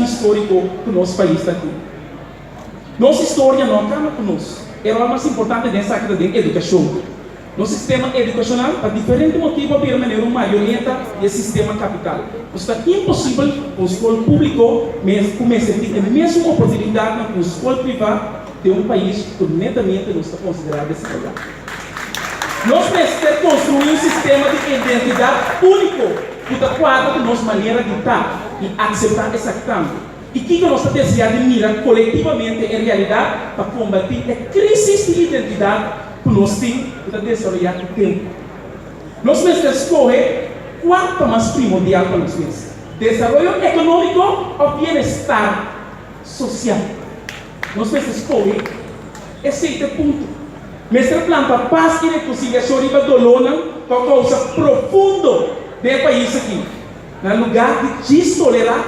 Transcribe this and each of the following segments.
histórico que o nosso país está aqui. Nossa história não acaba conosco. É o mais importante dessa área da educação. Nosso sistema educacional, por diferente motivo, permanece uma marioneta do sistema capital. Está impossível para a escola pública começar a ter a mesma oportunidade que a escola privada de um país que netamente não está considerado desigualdade. Nós precisamos construir um sistema de identidade único que está quadro de nossa maneira de estar e aceitar essa câmbio. E que nós desejamos mirar coletivamente em realidade para combater a crise de identidade que nós temos para desenvolver o tempo. Nós precisamos escolher qual é mais primordial para nós mesmos: desenvolvimento econômico ou bem-estar social. Nós precisamos escolher esse ponto. Mestre planta paz e reconciliação riba dolona com a causa profunda do país aqui. No lugar de destolerar,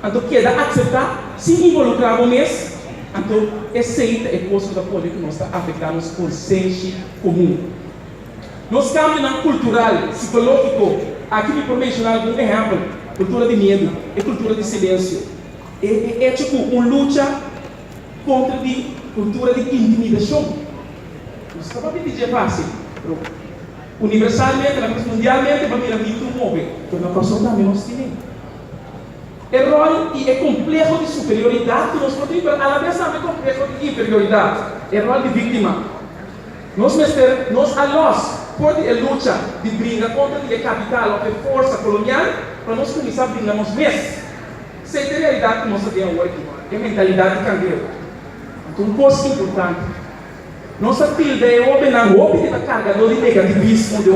então queda aceitar, se involucrar no mês, então aceita é coisa da coisa que nós está afetando os consciência comum. Nos caminhos cultural, psicológico, aqui me vou mencionar um exemplo: cultura de medo e cultura de silêncio. É tipo uma luta contra a cultura de intimidação. Isso não pode dizer fácil. Universalmente, mundialmente, para mim, muito móvel. Porque na pessoa também nós temos. É rol e é complexo de superioridade que nós podemos ver. A vez também é complexo de inferioridade. É rol de vítima. Nós pode lutar de briga contra a capital ou a força colonial para nós começar a brigar nos meses. Essa é a realidade que nós temos hoje. É a mentalidade de cangueiro. Então, um coisa importante. Nossa pilha é o carregador de negativismo de